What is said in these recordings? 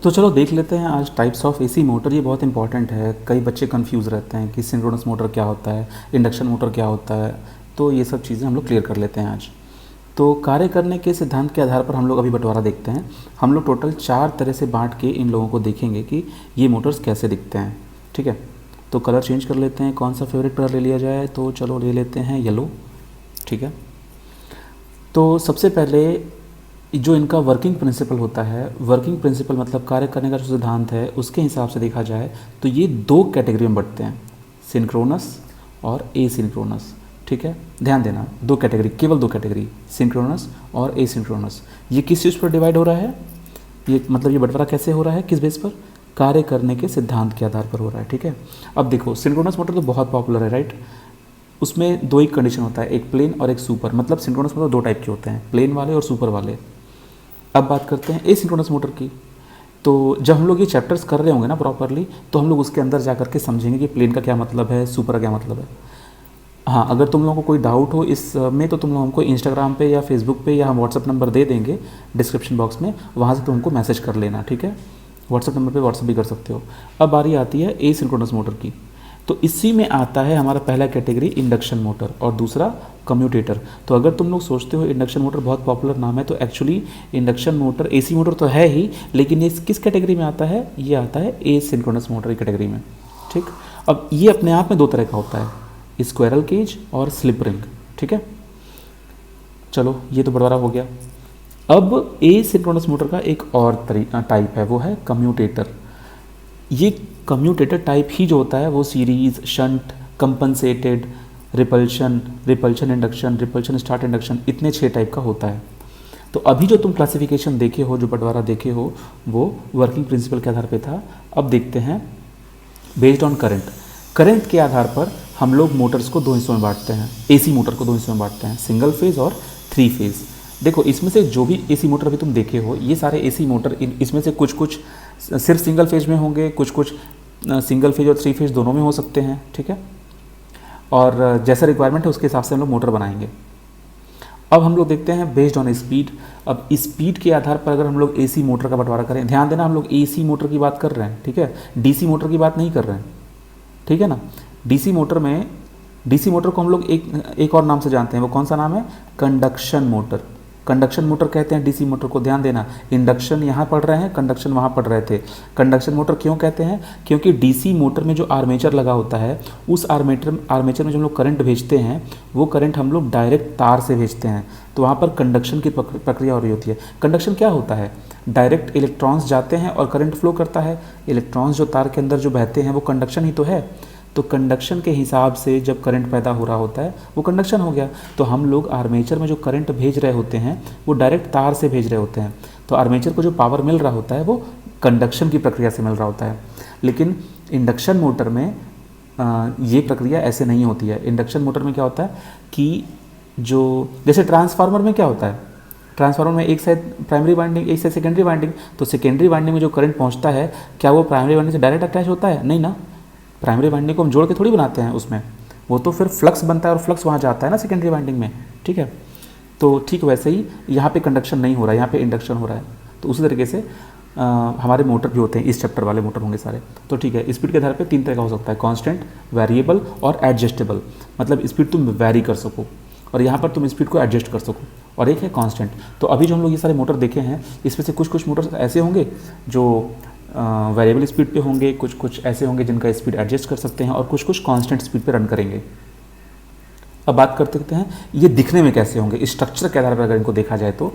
तो चलो देख लेते हैं आज टाइप्स ऑफ एसी मोटर। ये बहुत इंपॉर्टेंट है, कई बच्चे कंफ्यूज रहते हैं कि सिंक्रोनस मोटर क्या होता है, इंडक्शन मोटर क्या होता है। तो ये सब चीज़ें हम लोग क्लियर कर लेते हैं आज। तो कार्य करने के सिद्धांत के आधार पर हम लोग अभी बंटवारा देखते हैं। हम लोग टोटल 4 तरह से बांट के इन लोगों को देखेंगे कि ये मोटर्स कैसे दिखते हैं। ठीक है, तो कलर चेंज कर लेते हैं। कौन सा फेवरेट कलर ले लिया जाए? तो चलो ले लेते हैं येलो। ठीक है, तो सबसे पहले जो इनका वर्किंग प्रिंसिपल होता है, वर्किंग प्रिंसिपल मतलब कार्य करने का जो सिद्धांत है, उसके हिसाब से देखा जाए तो ये 2 कैटेगरी में बढ़ते हैं, सिंक्रोनस और एसिंक्रोनस। ठीक है, ध्यान देना, 2 कैटेगरी, केवल 2 कैटेगरी, सिंक्रोनस और एसिंक्रोनस। ये किस चीज़ पर डिवाइड हो रहा है? ये मतलब ये बंटवारा कैसे हो रहा है, किस बेस पर? कार्य करने के सिद्धांत के आधार पर हो रहा है। ठीक है, अब देखो सिंक्रोनस मोटर तो बहुत पॉपुलर है, राइट। उसमें 2 ही कंडीशन होता है, एक प्लेन और एक सुपर। मतलब सिंक्रोनस मोटर 2 टाइप के होते हैं, प्लेन वाले और सुपर वाले। अब बात करते हैं एसिंक्रोनस मोटर की। तो जब हम लोग ये चैप्टर्स कर रहे होंगे ना प्रॉपरली, तो हम लोग उसके अंदर जा कर के समझेंगे कि प्लेन का क्या मतलब है, सुपर का क्या मतलब है। हाँ, अगर तुम लोगों को कोई डाउट हो इसमें तो तुम लोग हमको इंस्टाग्राम पे या फेसबुक पे या हम व्हाट्सअप नंबर दे देंगे डिस्क्रिप्शन बॉक्स में, वहाँ से तुम हमको मैसेज कर लेना। ठीक है, व्हाट्सअप नंबर पे व्हाट्सअप भी कर सकते हो। अब बारी आती है एसिंक्रोनस मोटर की। तो इसी में आता है हमारा पहला कैटेगरी इंडक्शन मोटर और दूसरा कम्यूटेटर। तो अगर तुम लोग सोचते हो इंडक्शन मोटर बहुत पॉपुलर नाम है, तो actually induction motor AC motor तो है ही, लेकिन ये किस कैटेगरी में आता है? ये आता है एसिंक्रोनस मोटर की कैटेगरी में। ठीक, अब ये अपने आप में 2 तरह का होता है, स्क्वायरल केज और स्लिप रिंग। ठीक है, चलो ये तो बंटवारा हो गया। अब एसिंक्रोनस मोटर का एक और टाइप है, वो है कम्यूटेटर। ये कम्यूटेटर टाइप ही जो होता है वो series, shunt, compensated, repulsion, repulsion induction, repulsion start induction, इतने 6 टाइप का होता है। तो अभी जो तुम क्लासिफिकेशन देखे हो, जो बंटवारा देखे हो, वो वर्किंग प्रिंसिपल के आधार पे था। अब देखते हैं बेस्ड ऑन करंट। करंट के आधार पर हम लोग मोटर्स को 2 हिस्सों में बांटते हैं, एसी मोटर को 2 हिस्सों में बांटते हैं, सिंगल फेज और 3 फेज। देखो इसमें से जो भी एसी मोटर अभी तुम देखे हो, ये सारे एसी मोटर इसमें से कुछ कुछ सिर्फ सिंगल फेज में होंगे, कुछ कुछ सिंगल फेज और 3 फेज दोनों में हो सकते हैं। ठीक है, और जैसा रिक्वायरमेंट है उसके हिसाब से हम लोग मोटर बनाएंगे। अब हम लोग देखते हैं बेस्ड ऑन स्पीड। अब स्पीड के आधार पर अगर हम लोग एसी मोटर का बंटवारा करें, ध्यान देना हम लोग एसी मोटर की बात कर रहे हैं, ठीक है, डीसी मोटर की बात नहीं कर रहे हैं। ठीक है ना, डीसी मोटर को हम लोग एक और नाम से जानते हैं, वो कौन सा नाम है? Conduction motor. कंडक्शन मोटर कहते हैं डीसी मोटर को। ध्यान देना, इंडक्शन यहाँ पढ़ रहे हैं, कंडक्शन वहाँ पढ़ रहे थे। कंडक्शन मोटर क्यों कहते हैं? क्योंकि डीसी मोटर में जो आर्मेचर लगा होता है, उस आर्मेचर में जो हम लोग करंट भेजते हैं, वो करंट हम लोग डायरेक्ट तार से भेजते हैं। तो वहाँ पर कंडक्शन की प्रक्रिया हो रही होती है। कंडक्शन क्या होता है? डायरेक्ट इलेक्ट्रॉन्स जाते हैं और करंट फ्लो करता है। इलेक्ट्रॉन्स जो तार के अंदर जो बहते हैं वो कंडक्शन ही तो है। तो कंडक्शन के हिसाब से जब करंट पैदा हो रहा होता है वो कंडक्शन हो गया। तो हम लोग आर्मेचर में जो करंट भेज रहे होते हैं वो डायरेक्ट तार से भेज रहे होते हैं। तो आर्मेचर को जो पावर मिल रहा होता है वो कंडक्शन की प्रक्रिया से मिल रहा होता है। लेकिन इंडक्शन मोटर में ये प्रक्रिया ऐसे नहीं होती है। इंडक्शन मोटर में क्या होता है कि जो जैसे ट्रांसफार्मर में क्या होता है, ट्रांसफार्मर में एक साइड प्राइमरी वाइंडिंग, एक साइड सेकेंडरी वाइंडिंग। तो सेकेंडरी वाइंडिंग में जो करंट पहुंचता है, क्या वो प्राइमरी वाइंडिंग से डायरेक्ट अटैच होता है? नहीं ना, प्राइमरी वाइंडिंग को हम जोड़ के थोड़ी बनाते हैं उसमें, वो तो फिर फ्लक्स बनता है और फ्लक्स वहाँ जाता है ना सेकेंडरी वाइंडिंग में। ठीक है, तो ठीक वैसे ही यहाँ पे कंडक्शन नहीं हो रहा है, यहाँ पे इंडक्शन हो रहा है। तो उसी तरीके से हमारे मोटर भी होते हैं, इस चैप्टर वाले मोटर होंगे सारे। तो ठीक है, स्पीड के आधार पे 3 तरह का हो सकता है, कांस्टेंट, वेरिएबल और एडजस्टेबल। मतलब स्पीड तुम वेरी कर सको और यहाँ पर तुम स्पीड को एडजस्ट कर सको, और एक है कांस्टेंट। तो अभी जो हम लोग ये सारे मोटर देखे हैं, इसमें से कुछ कुछ मोटर ऐसे होंगे जो वेरिएबल स्पीड पे होंगे, कुछ कुछ ऐसे होंगे जिनका स्पीड एडजस्ट कर सकते हैं, और कुछ कुछ कांस्टेंट स्पीड पे रन करेंगे। अब बात करते हैं ये दिखने में कैसे होंगे। स्ट्रक्चर के आधार पर अगर इनको देखा जाए तो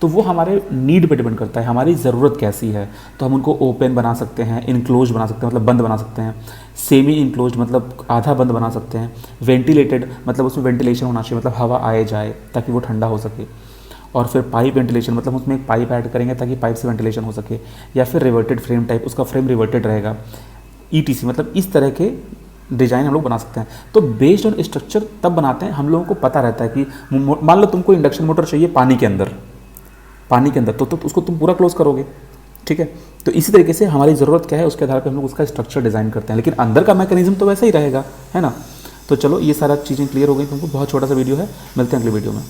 वो हमारे नीड पे डिपेंड करता है, हमारी ज़रूरत कैसी है। तो हम उनको ओपन बना सकते हैं, इनक्लोज बना सकते हैं मतलब बंद बना सकते हैं, सेमी इनक्लोज मतलब आधा बंद बना सकते हैं, वेंटिलेटेड मतलब उसमें वेंटिलेशन होना चाहिए, मतलब हवा आए जाए ताकि वो ठंडा हो सके, और फिर पाइप वेंटिलेशन मतलब उसमें एक पाइप ऐड करेंगे ताकि पाइप से वेंटिलेशन हो सके, या फिर रिवर्टेड फ्रेम टाइप, उसका फ्रेम रिवर्टेड रहेगा, ईटीसी। मतलब इस तरह के डिज़ाइन हम लोग बना सकते हैं। तो बेस्ड ऑन स्ट्रक्चर तब बनाते हैं, हम लोगों को पता रहता है कि मान लो तुमको इंडक्शन मोटर चाहिए पानी के अंदर तो उसको तुम पूरा क्लोज करोगे। ठीक है, तो इसी तरीके से हमारी ज़रूरत क्या है उसके आधार पर हम लोग उसका स्ट्रक्चर डिज़ाइन करते हैं, लेकिन अंदर का मैकेनिज्म तो वैसा ही रहेगा, है ना। तो चलो ये सारा चीज़ें क्लियर हो गई तुमको। बहुत छोटा सा वीडियो है, मिलते हैं अगले वीडियो में।